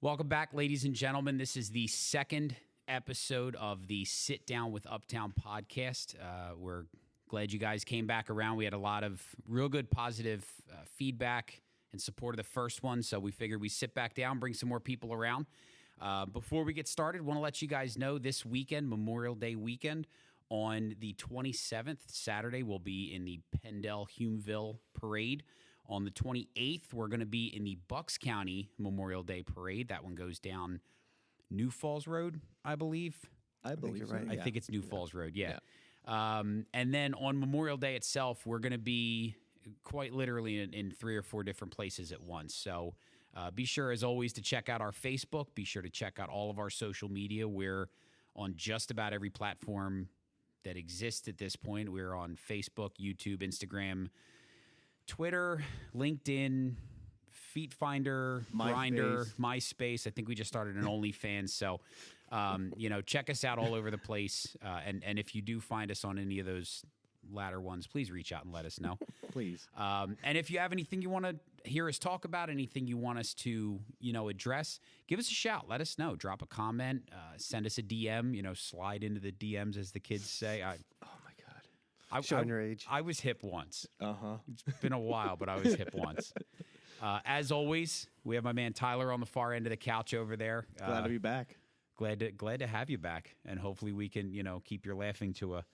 Welcome back, ladies and gentlemen. This is the second episode of the Sit Down with Uptown podcast. We're glad you guys came back around. We had a lot of real good positive feedback and support of the first one, so we figured we'd sit back down, bring some more people around. Before we get started, want to let you guys know this weekend, Memorial Day weekend, on the 27th, Saturday, we'll be in the Pendle-Humeville Parade. On the 28th, we're going to be in the Bucks County Memorial Day Parade. That one goes down New Falls Road, I believe. I believe you're so. right. I think it's New Falls Road, yeah. And then on Memorial Day itself, we're going to be quite literally in 3 or 4 different places at once. So be sure, as always, to check out our Facebook. Be sure to check out all of our social media. We're on just about every platform that exists at this point. We're on Facebook, YouTube, Instagram, Twitter, LinkedIn, Feet Finder, Grindr, MySpace. I think we just started an OnlyFans. So, check us out all over the place. And if you do find us on any of those latter ones, please reach out and let us know. Please. And if you have anything you want to hear us talk about, anything you want us to, address, give us a shout. Let us know. Drop a comment. Send us a DM. Slide into the DMs, as the kids say. Oh my God. Showing your age. I was hip once. Uh-huh. It's been a while, but I was hip once. As always, we have my man Tyler on the far end of the couch over there. Glad to be back. Glad to have you back, and hopefully we can keep your laughing to a.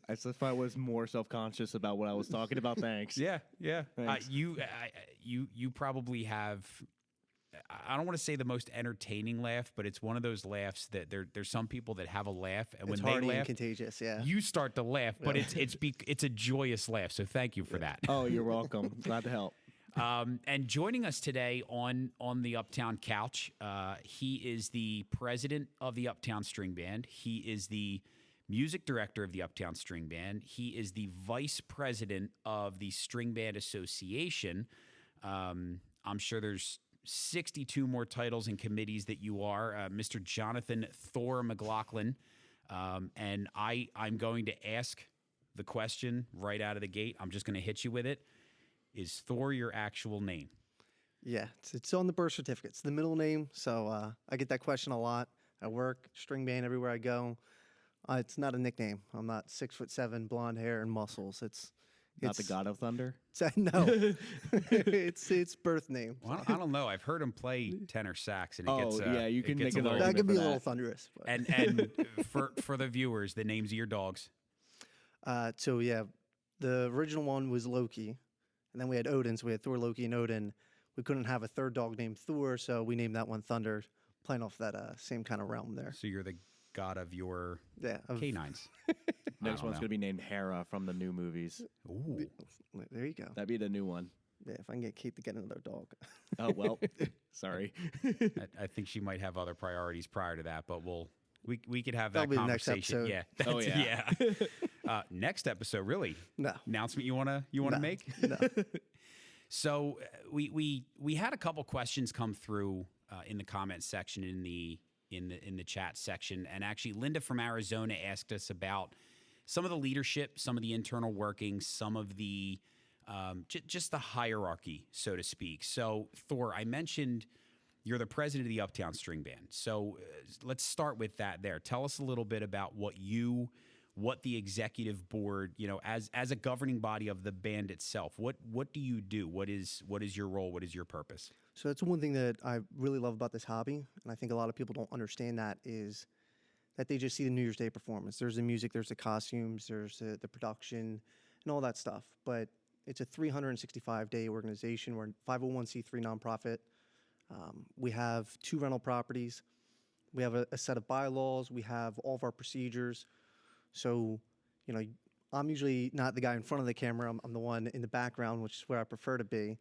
As if I was more self-conscious about what I was talking about. Thanks. Yeah. Thanks. You probably have. I don't want to say the most entertaining laugh, but it's one of those laughs that there's some people that have a laugh, and It's when hardy they laugh, and contagious. Yeah. you start to laugh. But it's a joyous laugh. So thank you for that. Oh, you're welcome. Glad to help. And joining us today on the Uptown couch, he is the president of the Uptown String Band. He is the music director of the Uptown String Band. He is the vice president of the String Band Association. I'm sure there's 62 more titles and committees that you are, Mr. Jonathan Thor McLaughlin. And I'm going to ask the question right out of the gate. I'm just going to hit you with it. Is Thor your actual name? Yeah. It's on the birth certificate. It's the middle name. So I get that question a lot at work, string band, everywhere I go. It's not a nickname. I'm not 6'7", blonde hair and muscles. It's Not the God of Thunder? No. it's birth name. Well, I don't know. I've heard him play tenor sax, and it Oh, gets yeah, you it can gets make a an little, That could be a for little that. thunderous. But. and for the viewers, the names of your dogs. The original one was Loki, and then we had Odin. So we had Thor, Loki, and Odin. We couldn't have a third dog named Thor, so we named that one Thunder, playing off that same kind of realm there. So you're the god of your Of canines. Next one's going to be named Hera from the new movies. Ooh. There you go. That'd be the new one. Yeah, if I can get Kate to get another dog. Oh, well, sorry. I think she might have other priorities prior to that, but we could have that That'll be the next conversation. episode. Yeah. Oh, yeah. Yeah. Next episode, really? No. Announcement you wanna No. make? No. So we had a couple questions come through in the comment section in the chat section, and actually Linda from Arizona asked us about some of the leadership, some of the internal workings, some of the just the hierarchy, so to speak. So Thor, I mentioned you're the president of the Uptown String Band. So let's start with that there. Tell us a little bit about what the executive board, as a governing body of the band itself, what do you do? What is your role? What is your purpose? So that's one thing that I really love about this hobby, and I think a lot of people don't understand that, is that they just see the New Year's Day performance. There's the music, there's the costumes, there's the production, and all that stuff. But it's a 365-day organization. We're a 501c3 nonprofit. We have 2 rental properties. We have a set of bylaws. We have all of our procedures. So, I'm usually not the guy in front of the camera. I'm the one in the background, which is where I prefer to be.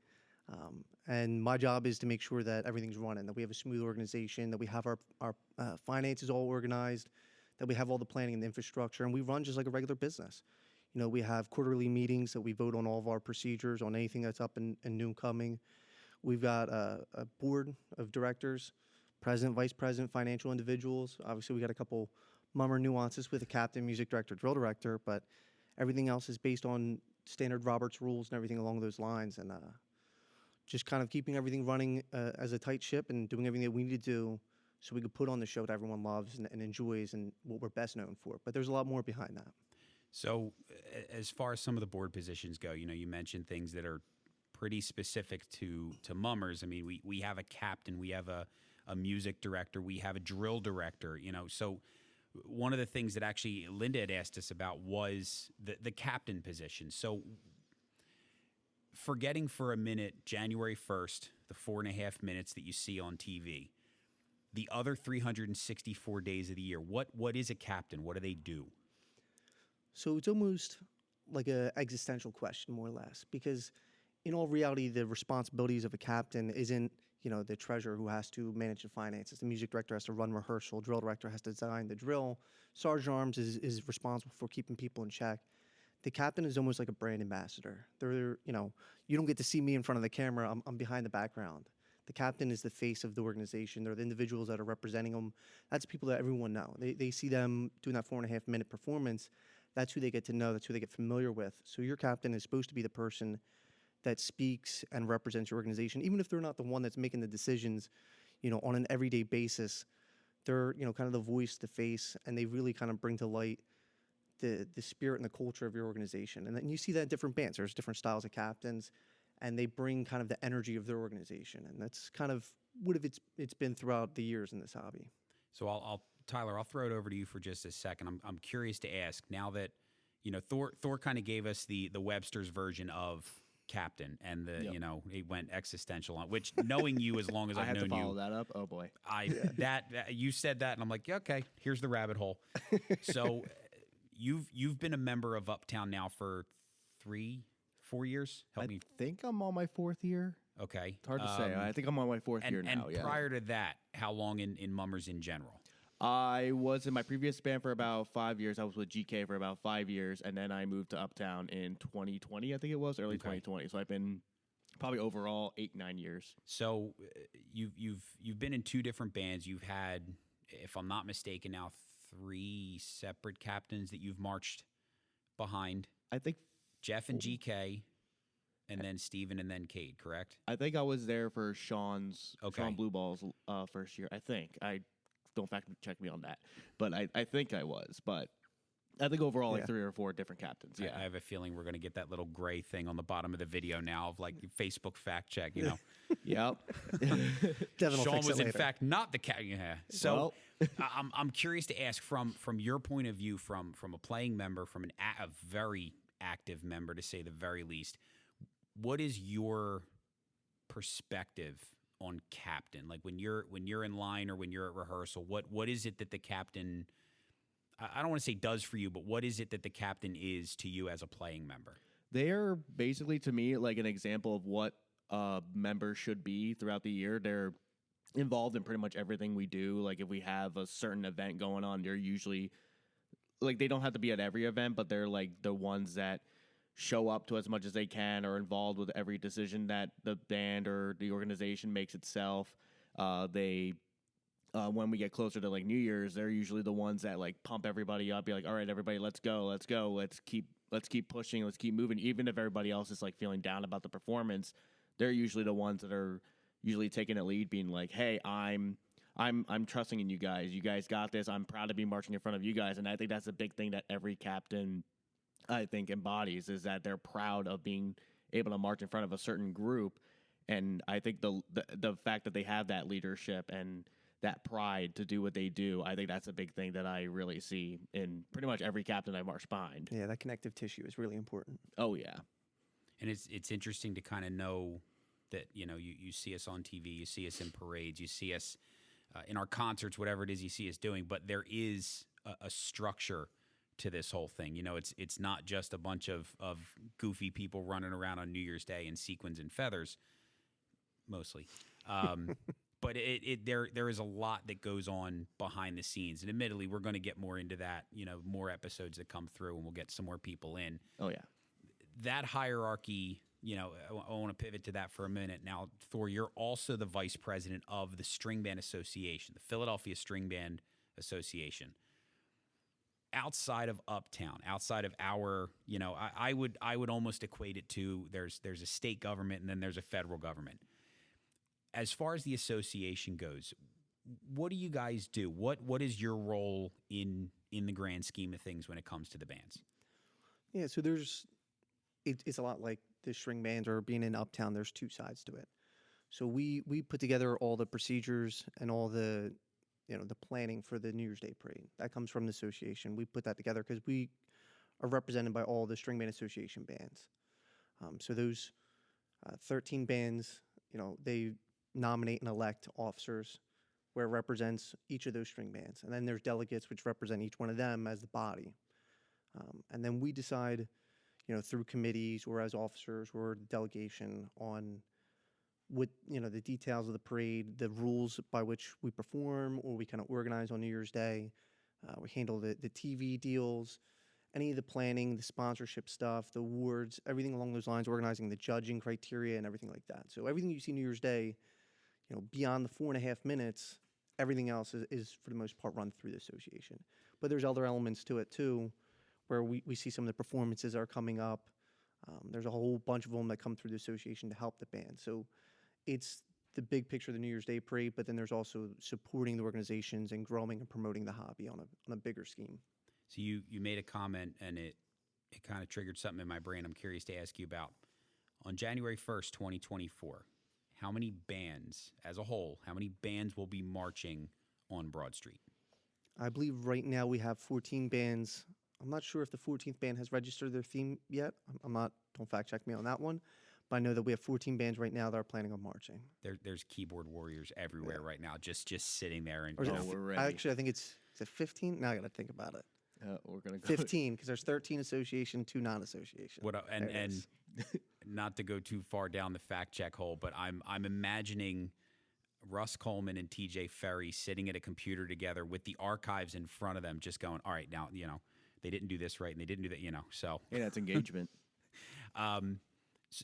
And my job is to make sure that everything's running, that we have a smooth organization, that we have our finances all organized, that we have all the planning and the infrastructure, and we run just like a regular business. We have quarterly meetings that we vote on all of our procedures, on anything that's up and new coming. We've got a board of directors, president, vice president, financial individuals. Obviously, we got a couple mummer nuances with a captain, music director, drill director, but everything else is based on standard Roberts rules and everything along those lines. And just kind of keeping everything running as a tight ship and doing everything that we need to do so we could put on the show that everyone loves and enjoys and what we're best known for. But there's a lot more behind that. So, as far as some of the board positions go, you mentioned things that are pretty specific to Mummers. I mean, we have a captain, we have a music director, we have a drill director. So one of the things that actually Linda had asked us about was the captain position. So, forgetting for a minute January 1st, the 4.5 minutes that you see on TV, the other 364 days of the year, what is a captain? What do they do? So it's almost like a existential question, more or less, because in all reality, the responsibilities of a captain isn't, the treasurer who has to manage the finances. The music director has to run rehearsal. Drill director has to design the drill. Sergeant Arms is responsible for keeping people in check. The captain is almost like a brand ambassador. You don't get to see me in front of the camera. I'm behind the background. The captain is the face of the organization. They're the individuals that are representing them. That's people that everyone know. They see them doing that 4.5 minute performance. That's who they get to know. That's who they get familiar with. So your captain is supposed to be the person that speaks and represents your organization, even if they're not the one that's making the decisions, on an everyday basis. They're, kind of the voice, the face, and they really kind of bring to light the spirit and the culture of your organization. And then you see that in different bands. There's different styles of captains, and they bring kind of the energy of their organization. And that's kind of what it's been throughout the years in this hobby. So Tyler, I'll throw it over to you for just a second. I'm curious to ask, now that Thor kind of gave us the Webster's version of captain, and he went existential on, which, knowing you as long as I've known you, I have to follow that up. Oh boy, that you said that, and I'm like, yeah, okay, here's the rabbit hole. So you've been a member of Uptown now for 3-4 years. Help me. I think I'm on my 4th year. Okay, It's hard to say. I think I'm on my 4th year now. And prior to that, how long in Mummers in general? I was in my previous band for about 5 years. I was with GK for about 5 years, and then I moved to Uptown in 2020, I think it was, early 2020. So I've been probably overall 8-9 years. So you've been in 2 different bands. You've had, if I'm not mistaken, now 3 separate captains that you've marched behind. I think Jeff and GK, and then Steven, and then Cade, correct? I think I was there for Sean Blueball's first year. I think. Don't fact check me on that, but I think I was. But I think overall, like 3 or 4 different captains. Yeah, I have a feeling we're going to get that little gray thing on the bottom of the video now of like Facebook fact check. Yep. Sean was in fact not the captain. Yeah. So I'm curious to ask from your point of view, from a playing member, from a very active member, to say the very least, what is your perspective on captain? Like when you're in line or when you're at rehearsal, what is it that the captain, I don't want to say does for you, but what is it that the captain is to you as a playing member? They're basically, to me, like an example of what a member should be throughout the year. They're involved in pretty much everything we do. Like if we have a certain event going on, they're usually, like, they don't have to be at every event, but they're like the ones that show up to as much as they can, or involved with every decision that the band or the organization makes itself. When we get closer to like New Year's, they're usually the ones that like pump everybody up, be like, all right, everybody, let's go, let's keep pushing, let's keep moving. Even if everybody else is like feeling down about the performance, they're usually the ones that are usually taking a lead, being like, hey, I'm trusting in you guys. You guys got this. I'm proud to be marching in front of you guys. And I think that's a big thing that every captain, I think, embodies, is that they're proud of being able to march in front of a certain group. And I think the fact that they have that leadership and that pride to do what they do, I think that's a big thing that I really see in pretty much every captain I march behind. Yeah, that connective tissue is really important. Oh, yeah. And it's interesting to kind of know that, you see us on TV, you see us in parades, you see us in our concerts, whatever it is you see us doing, but there is a structure to this whole thing. It's not just a bunch of goofy people running around on New Year's Day in sequins and feathers, mostly. But there is a lot that goes on behind the scenes. And admittedly, we're going to get more into that, more episodes that come through, and we'll get some more people in. Oh, yeah. That hierarchy, I want to pivot to that for a minute. Now, Thor, you're also the vice president of the String Band Association, the Philadelphia String Band Association. Outside of Uptown, outside of our, I would almost equate it to there's a state government and then there's a federal government. as far as the association goes, what do you guys do? What is your role in the grand scheme of things when it comes to the bands? Yeah, so it's a lot like the string bands or being in Uptown. There's two sides to it. So we put together all the procedures and all the the planning for the New Year's Day parade. That comes from the association. We put that together because we are represented by all the string band association bands. So those 13 bands, they nominate and elect officers where it represents each of those string bands. And then there's delegates which represent each one of them as the body. And then we decide, through committees or as officers or delegation on what, the details of the parade, the rules by which we perform or we kind of organize on New Year's Day. We handle the TV deals, any of the planning, the sponsorship stuff, the awards, everything along those lines, organizing the judging criteria and everything like that. So everything you see New Year's Day, beyond the 4.5 minutes, everything else is for the most part run through the association. But there's other elements to it too, where we see some of the performances are coming up. There's a whole bunch of them that come through the association to help the band. So it's the big picture of the New Year's Day parade, but then there's also supporting the organizations and growing and promoting the hobby on a bigger scheme. So you made a comment, and it kind of triggered something in my brain I'm curious to ask you about. On January 1st, 2024, how many bands, as a whole, how many bands will be marching on Broad Street? I believe right now we have 14 bands. I'm not sure if the 14th band has registered their theme yet. I'm not, don't fact check me on that one. But I know that we have 14 bands right now that are planning on marching. There's keyboard warriors everywhere right now, just sitting there. And we're ready. Actually, I think is it 15? Now I got to think about it. We're gonna go 15 because there's 13 association, 2 non-association. And not to go too far down the fact check hole, but I'm imagining Russ Coleman and TJ Ferry sitting at a computer together with the archives in front of them, just going, all right, now they didn't do this right and they didn't do that, So yeah, that's engagement.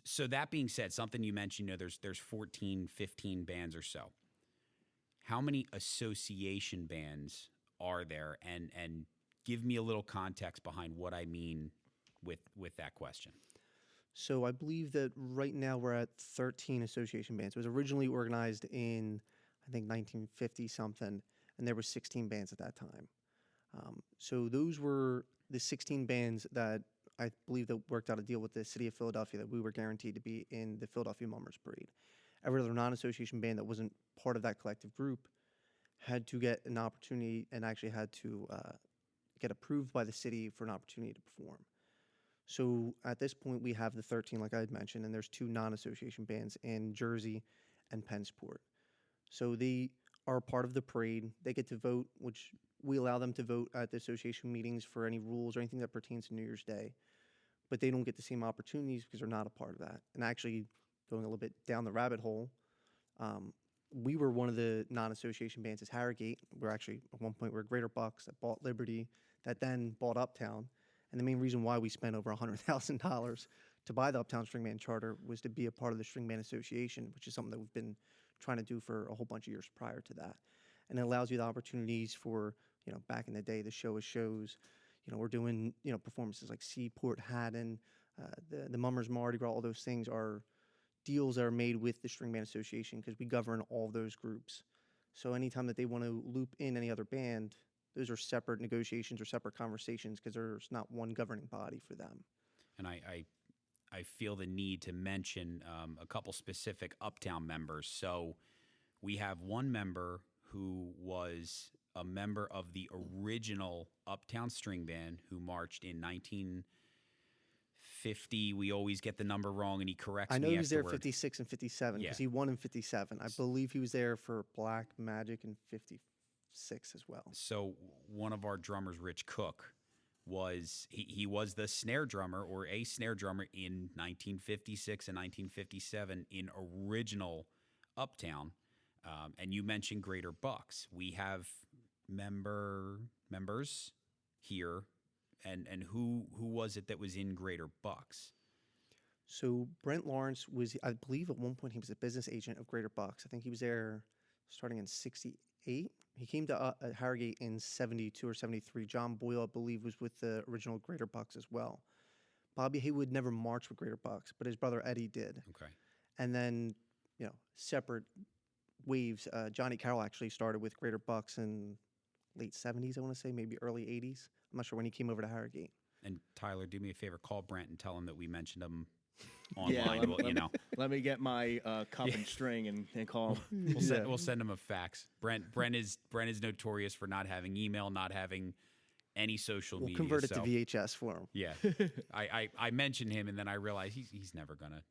So that being said, something you mentioned, there's 14, 15 bands or so. How many association bands are there? And give me a little context behind what I mean with that question. So I believe that right now we're at 13 association bands. It was originally organized in, I think, 1950 something, and there were 16 bands at that time. So those were the 16 bands that I believe that worked out a deal with the city of Philadelphia that we were guaranteed to be in the Philadelphia Mummers Parade. Every other non-association band that wasn't part of that collective group had to get an opportunity and actually had to get approved by the city for an opportunity to perform. So at this point, we have the 13, like I had mentioned, and there's 2 non-association bands in Jersey and Pensport. So they are part of the parade. They get to vote, which we allow them to vote at the association meetings for any rules or anything that pertains to New Year's Day. But they don't get the same opportunities because they're not a part of that. And actually, going a little bit down the rabbit hole, we were one of the non-association bands as Harrogate. We're actually, at one point, we were Greater Bucks that bought Liberty, that then bought Uptown. And the main reason why we spent over $100,000 to buy the Uptown String Band Charter was to be a part of the String Band Association, which is something that we've been trying to do for a whole bunch of years prior to that. And it allows you the opportunities for, back in the day, the show is shows. We're doing, performances like Seaport, Haddon, the Mummers Mardi Gras, all those things are deals that are made with the String Band Association because we govern all those groups. So anytime that they want to loop in any other band, those are separate negotiations or separate conversations because there's not one governing body for them. And I feel the need to mention a couple specific Uptown members. So we have one member who was a member of the original Uptown String Band who marched in 1950. We always get the number wrong, and he corrects me. I know he was there afterward. 56 and 57 because Yeah. he won in 57. I believe he was there for Black Magic in 56 as well. So one of our drummers, Rich Cook, was he was the snare drummer or a snare drummer in 1956 and 1957 in original Uptown. And you mentioned Greater Bucks. We have members here, and who was it that was in Greater Bucks? So Brent Lawrence was, I believe at one point he was a business agent of Greater Bucks. I think he was there starting in 68. He came to Harrogate in 72 or 73. John Boyle, I believe, was with the original Greater Bucks as well. Bobby Haywood never marched with Greater Bucks, but his brother Eddie did. Okay. And then, separate waves. Johnny Carroll actually started with Greater Bucks in late 70s, I want to say, maybe early 80s. I'm not sure when he came over to Harrogate. And Tyler, do me a favor, call Brent and tell him that we mentioned him Yeah, online. Well, let me get my cup and string and call him. We'll send him a fax. Brent is notorious for not having email, not having any social We'll media. convert it to VHS for him. Yeah, I mentioned him, and then I realized he's never gonna,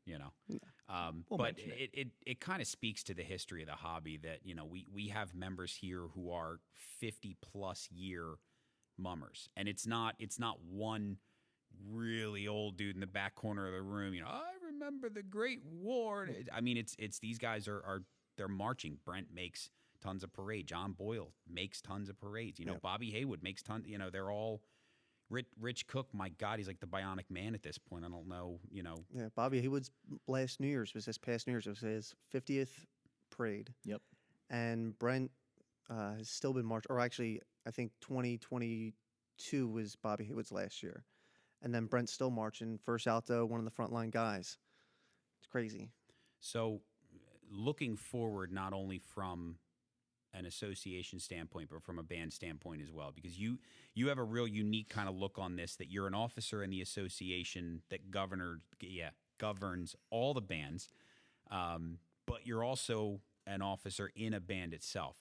but it kind of speaks to the history of the hobby that we have members here who are 50+ year mummers, and it's not one really old dude in the back corner of the room. I remember the Great War. I mean, it's these guys are they're marching. Brent makes tons of parade. John Boyle makes tons of parades. Bobby Haywood makes tons. They're all Rich Cook. My God, he's like the bionic man at this point. I don't know. Yeah, Bobby Haywood's last New Year's was this past New Year's. It was his 50th parade. Yep. And Brent has still been marching, or actually, I think 2022 was Bobby Haywood's last year. And then Brent's still marching, first out though, one of the frontline guys. It's crazy. So looking forward, not only from an association standpoint, but from a band standpoint as well, because you have a real unique kind of look on this, that you're an officer in the association that governs all the bands, but you're also an officer in a band itself.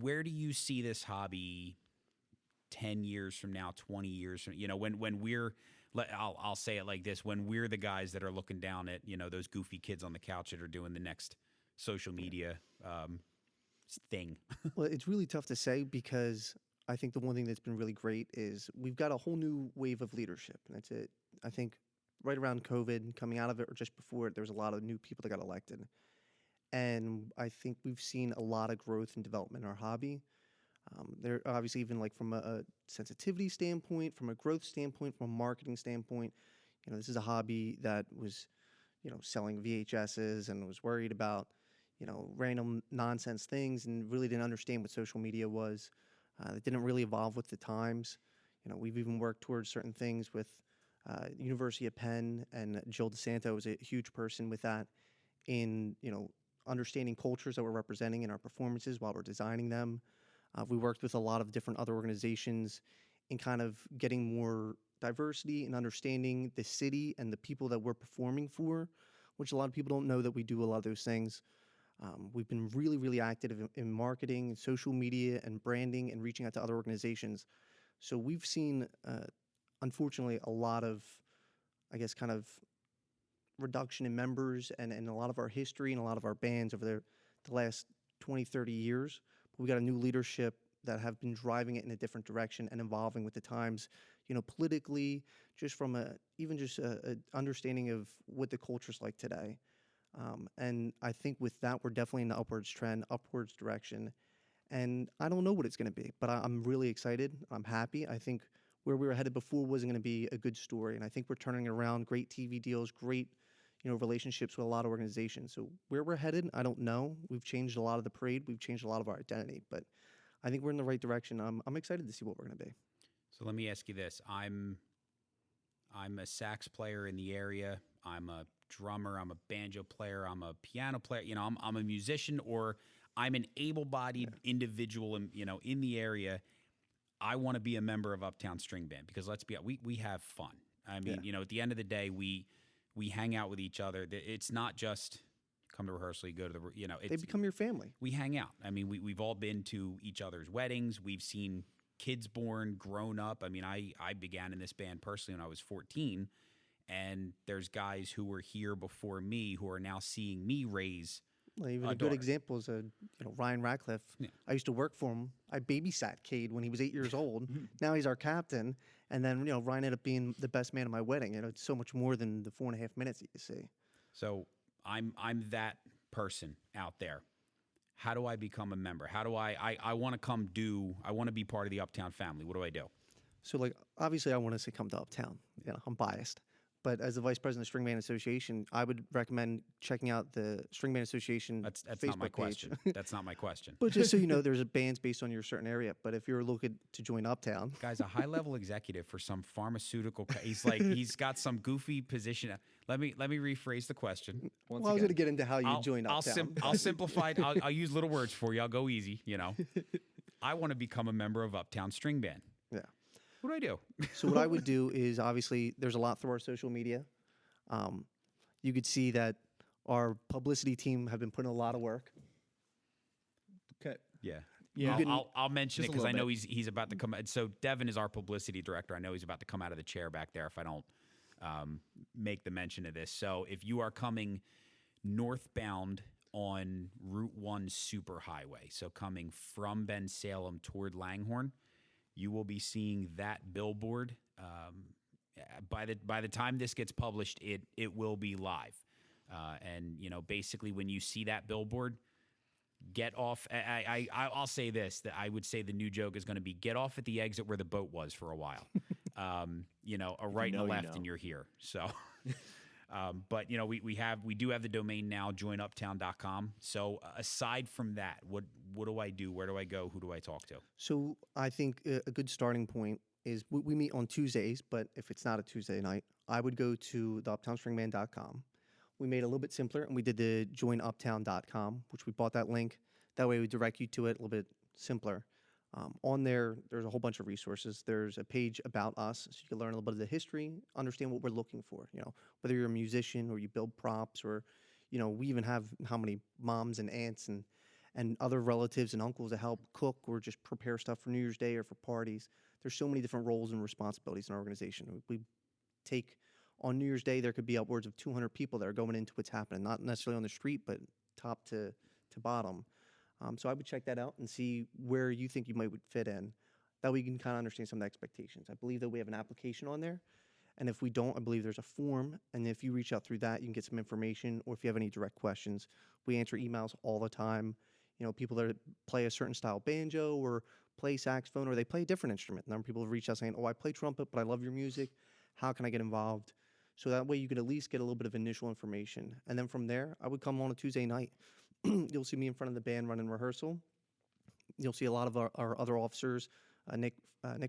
Where do you see this hobby 10 years from now, 20 years from, when we're, I'll say it like this, when we're the guys that are looking down at, those goofy kids on the couch that are doing the next social media thing? Well, it's really tough to say, because I think the one thing that's been really great is we've got a whole new wave of leadership. And that's it. I think right around COVID, coming out of it, or just before it, there was a lot of new people that got elected. And I think we've seen a lot of growth and development in our hobby. There obviously, even like from a sensitivity standpoint, from a growth standpoint, from a marketing standpoint, this is a hobby that was, selling VHSs and was worried about, random nonsense things, and really didn't understand what social media was. It didn't really evolve with the times. We've even worked towards certain things with University of Penn, and Jill DeSanto was a huge person with that in, understanding cultures that we're representing in our performances while we're designing them. We worked with a lot of different other organizations in kind of getting more diversity and understanding the city and the people that we're performing for, which a lot of people don't know that we do a lot of those things. We've been really, really active in marketing and social media and branding and reaching out to other organizations. So we've seen, unfortunately, a lot of, I guess, kind of reduction in members and a lot of our history and a lot of our bands over the last 20, 30 years. We got a new leadership that have been driving it in a different direction and evolving with the times, politically, just from a understanding of what the culture's like today. And I think with that, we're definitely in the upwards direction. And I don't know what it's going to be, but I'm really excited. I'm happy. I think where we were headed before wasn't going to be a good story. And I think we're turning it around. Great TV deals, great relationships with a lot of organizations. So where we're headed, I don't know. We've changed a lot of the parade. We've changed a lot of our identity, but I think we're in the right direction. I'm excited to see what we're going to be. So let me ask you this. I'm a sax player in the area. I'm a drummer. I'm a banjo player. I'm a piano player. I'm a musician, or I'm an able-bodied individual in the area. I want to be a member of Uptown String Band, because let's be honest, we have fun. I mean, at the end of the day, we hang out with each other. It's not just come to rehearsal, you go to the, they become your family. We hang out. I mean, we've all been to each other's weddings. We've seen kids born, grown up. I mean, I began in this band personally when I was 14, and there's guys who were here before me who are now seeing me raise. Well, even a good example is Ryan Ratcliffe. Yeah. I used to work for him. I babysat Cade when he was 8 years old. Now he's our captain. And then, Ryan ended up being the best man at my wedding. It's so much more than the 4.5 minutes that you see. So I'm that person out there. How do I become a member? How do I want to I want to be part of the Uptown family. What do I do? So, obviously I want to say come to Uptown. I'm biased. But as the vice president of Stringman Association, I would recommend checking out the Stringman Association That's Facebook not my page. question. That's not my question. But just so you know, there's bands based on your certain area. But if you're looking to join Uptown, Guy's a high-level executive for some pharmaceutical. He's got some goofy position. Let me rephrase the question. I was going to get into how you join Uptown. I'll simplify it. I'll use little words for you. I'll go easy. I want to become a member of Uptown String Band. Yeah. What do I do? So what I would do is obviously there's a lot through our social media. You could see that our publicity team have been putting a lot of work. Okay. Yeah. Yeah. I'll mention it Just a because I little know bit. he's about to come. So Devin is our publicity director. I know he's about to come out of the chair back there if I don't make the mention of this. So if you are coming northbound on Route 1 Superhighway, so coming from Ben Salem toward Langhorne, you will be seeing that billboard. By the time this gets published, it will be live. And basically when you see that billboard, get off. I'll say this, that I would say the new joke is going to be get off at the exit where the boat was for a while. A right and a left, and you're here. So, but we do have the domain now, joinuptown.com. So aside from that, what do I do? Where do I go? Who do I talk to? So I think a good starting point is we meet on Tuesdays, but if it's not a Tuesday night, I would go to the uptownstringman.com. We made it a little bit simpler, and we did the joinuptown.com, which we bought that link. That way we direct you to it a little bit simpler. On there's a whole bunch of resources. There's a page about us, so you can learn a little bit of the history, understand what we're looking for, whether you're a musician or you build props or, we even have how many moms and aunts and other relatives and uncles that help cook or just prepare stuff for New Year's Day or for parties. There's so many different roles and responsibilities in our organization. We take on New Year's Day, there could be upwards of 200 people that are going into what's happening, not necessarily on the street, but top to bottom. So I would check that out and see where you think you might would fit in. That way you can kind of understand some of the expectations. I believe that we have an application on there. And if we don't, I believe there's a form. And if you reach out through that, you can get some information. Or if you have any direct questions, we answer emails all the time. People that play a certain style banjo or play saxophone or they play a different instrument. A number of people have reached out saying, I play trumpet, but I love your music. How can I get involved? So that way you could at least get a little bit of initial information. And then from there, I would come on a Tuesday night. You'll see me in front of the band running rehearsal. You'll see a lot of our other officers. Nick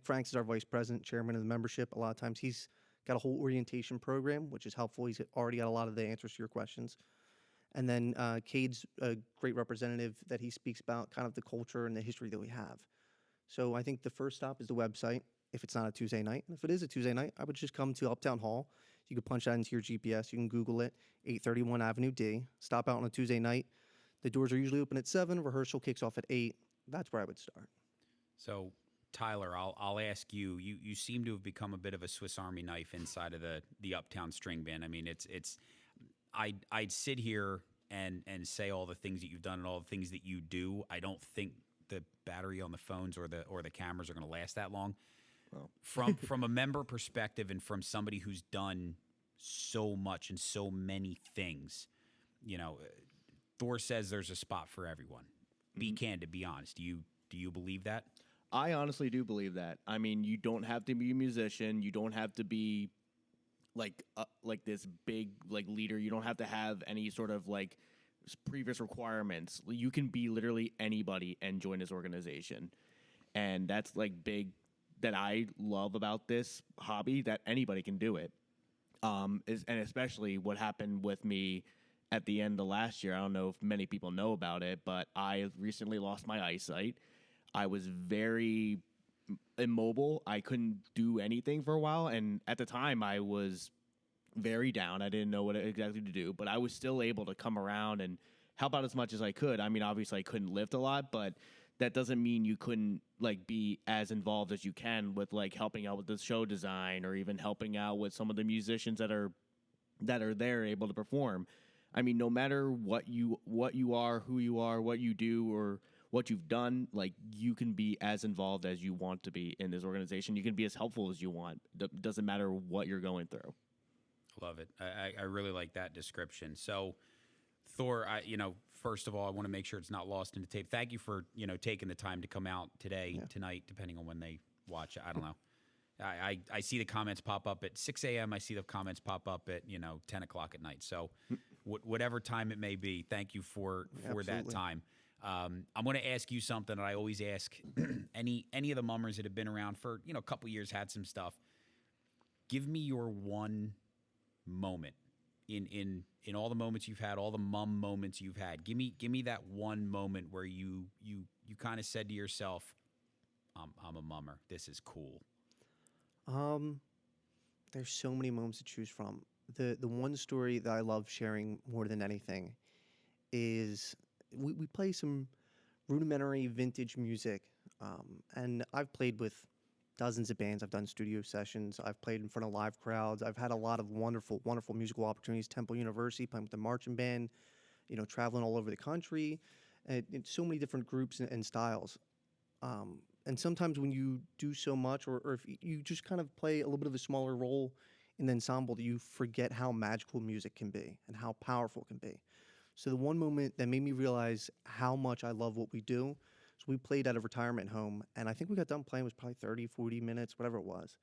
Franks is our vice president, chairman of the membership. A lot of times he's got a whole orientation program, which is helpful. He's already got a lot of the answers to your questions. And then Cade's a great representative that he speaks about kind of the culture and the history that we have. So I think the first stop is the website, if it's not a Tuesday night. And if it is a Tuesday night, I would just come to Uptown Hall. You can punch that into your GPS. You can Google it, 831 Avenue D. Stop out on a Tuesday night. The doors are usually open at 7. Rehearsal kicks off at 8. That's where I would start. So, Tyler, I'll ask you. You seem to have become a bit of a Swiss Army knife inside of the Uptown String Band. I mean, I'd sit here and say all the things that you've done and all the things that you do. I don't think the battery on the phones or the cameras are going to last that long. Well. From a member perspective and from somebody who's done so much and so many things, Thor says there's a spot for everyone. Be candid, be honest. Do you believe that? I honestly do believe that. I mean, you don't have to be a musician. You don't have to be like this big leader. You don't have to have any sort of previous requirements. You can be literally anybody and join this organization, and that's big. That I love about this hobby, that anybody can do it. And especially what happened with me at the end of last year. I don't know if many people know about it, but I recently lost my eyesight. I was very immobile. I couldn't do anything for a while. And at the time I was very down. I didn't know what exactly to do, but I was still able to come around and help out as much as I could. I mean, obviously I couldn't lift a lot, but that doesn't mean you couldn't be as involved as you can with helping out with the show design or even helping out with some of the musicians that are there able to perform. I mean, no matter what you are, who you are, what you do, or what you've done, you can be as involved as you want to be in this organization. You can be as helpful as you want. Doesn't matter what you're going through. Love it. I really like that description. So, Thor, first of all, I want to make sure it's not lost in the tape. Thank you for, taking the time to come out tonight, depending on when they watch it. I don't know. I see the comments pop up at 6 a.m. I see the comments pop up at 10 o'clock at night. So whatever time it may be, thank you for that Absolutely. time. I'm going to ask you something that I always ask any of the mummers that have been around for a couple years, had some stuff. Give me your one moment in all the moments you've had, all the mum moments you've had. Give me that one moment where you kind of said to yourself, I'm a mummer. This is cool. There's so many moments to choose from. The one story that I love sharing more than anything is we play some rudimentary vintage music, and I've played with dozens of bands. I've done studio sessions. I've played in front of live crowds. I've had a lot of wonderful, wonderful musical opportunities. Temple University, playing with the marching band, traveling all over the country, and so many different groups and styles. And sometimes when you do so much, or if you just kind of play a little bit of a smaller role in the ensemble, you forget how magical music can be and how powerful it can be. So the one moment that made me realize how much I love what we do, so we played at a retirement home, and I think we got done playing, it was probably 30, 40 minutes, whatever it was.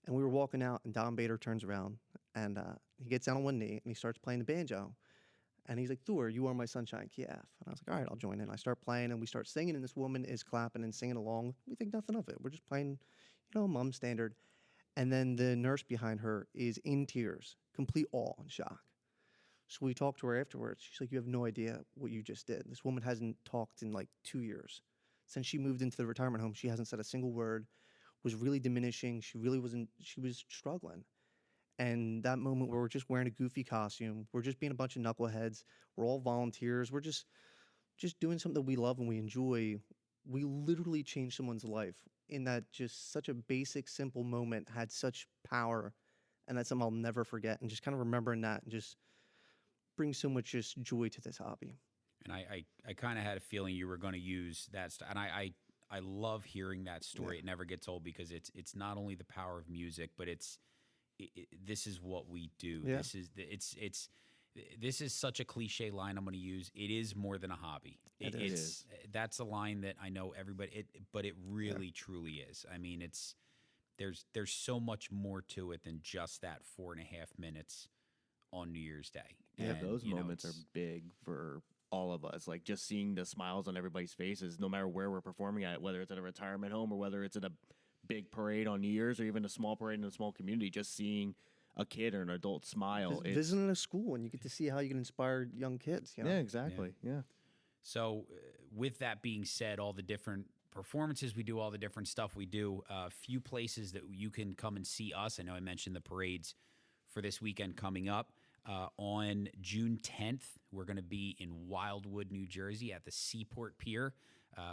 And we were walking out, and Don Bader turns around, and he gets down on one knee, and he starts playing the banjo. And he's like, Thor, you are my sunshine, Kiev. And I was like, all right, I'll join in. I start playing, and we start singing, and this woman is clapping and singing along. We think nothing of it. We're just playing, mum standard. And then the nurse behind her is in tears, complete awe and shock. So we talked to her afterwards. She's like, you have no idea what you just did. This woman hasn't talked in like 2 years. Since she moved into the retirement home, she hasn't said a single word, was really diminishing. She was struggling. And that moment where we're just wearing a goofy costume, we're just being a bunch of knuckleheads, we're all volunteers, we're just doing something that we love and we enjoy. We literally changed someone's life in that just such a basic, simple moment had such power. And that's something I'll never forget. And just kind of remembering that and just brings so much just joy to this hobby. And I kind of had a feeling you were going to use that. And I love hearing that story. Yeah. It never gets old because it's not only the power of music, but this is what we do. Yeah. This is such a cliche line I'm going to use. It is more than a hobby. It is. That's a line that I know everybody. But it really truly is. I mean, there's so much more to it than just that 4.5 minutes on New Year's Day. Yeah, And, those moments are big for all of us. Like just seeing the smiles on everybody's faces, no matter where we're performing at, whether it's at a retirement home or whether it's at a big parade on New Year's or even a small parade in a small community, just seeing a kid or an adult smile. Just visiting a school and you get to see how you can inspire young kids. Yeah, exactly. Yeah. So with that being said, all the different performances we do, all the different stuff we do, a few places that you can come and see us. I know I mentioned the parades for this weekend coming up. On June 10th, we're going to be in Wildwood, New Jersey at the Seaport Pier.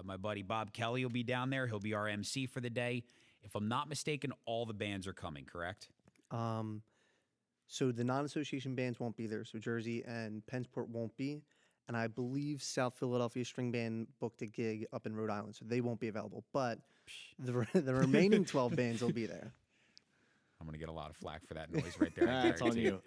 My buddy Bob Kelly will be down there. He'll be our MC for the day. If I'm not mistaken, all the bands are coming, correct? So the non-association bands won't be there. So Jersey and Pennsport won't be. And I believe South Philadelphia String Band booked a gig up in Rhode Island, so they won't be available. But the remaining 12 bands will be there. I'm going to get a lot of flack for that noise right there. That's on you.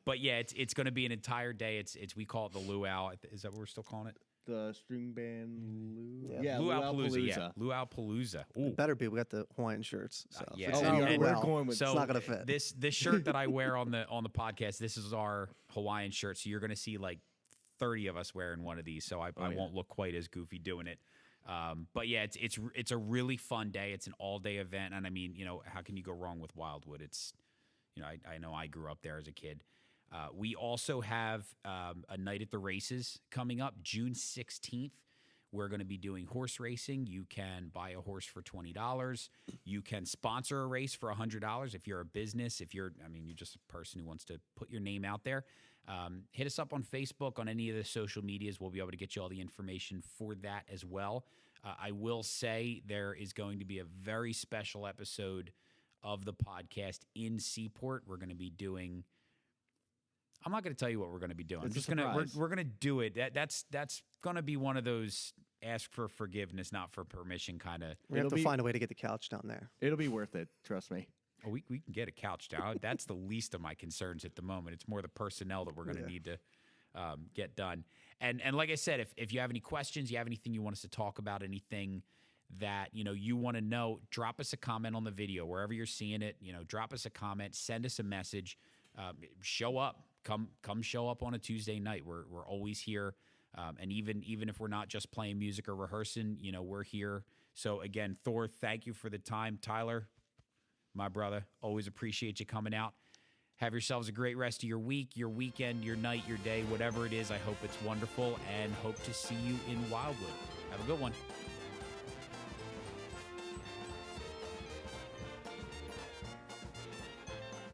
But yeah, it's going to be an entire day. It's we call it the luau. Is that what we're still calling it? The string band Yeah. Luau-palooza. Yeah, Luau-palooza. Ooh. It better be. We got the Hawaiian shirts. So Yeah. if it's Oh, not and luau, we're going with- So it's not going to fit. This shirt that I wear on the podcast, this is our Hawaiian shirt. So you're going to see like 30 of us wearing one of these. So I won't look quite as goofy doing it. But yeah, it's a really fun day. It's an all day event, and I mean, how can you go wrong with Wildwood? It's, I know I grew up there as a kid. We also have a night at the races coming up, June 16th. We're going to be doing horse racing. You can buy a horse for $20. You can sponsor a race for $100 if you're a business. If you're just a person who wants to put your name out there. Hit us up on Facebook, on any of the social medias. We'll be able to get you all the information for that as well. I will say there is going to be a very special episode of the podcast in Seaport. We're going to be doing. I'm not going to tell you what we're going to be doing. It's I'm just a going to surprise. we're going to do it. That's going to be one of those ask for forgiveness, not for permission kind of. We have It'll to be- find a way to get the couch down there. It'll be worth it. Trust me. Oh, we can get a couch down. That's the least of my concerns at the moment. It's more the personnel that we're going to need to get done. And like I said, if you have any questions, you have anything you want us to talk about, anything that, you want to know, drop us a comment on the video, wherever you're seeing it, drop us a comment, send us a message, show up, come show up on a Tuesday night. We're always here. And even if we're not just playing music or rehearsing, we're here. So again, Thor, thank you for the time. Tyler, my brother, always appreciate you coming out. Have yourselves a great rest of your week, your weekend, your night, your day, whatever it is. I hope it's wonderful, and hope to see you in Wildwood. Have a good one.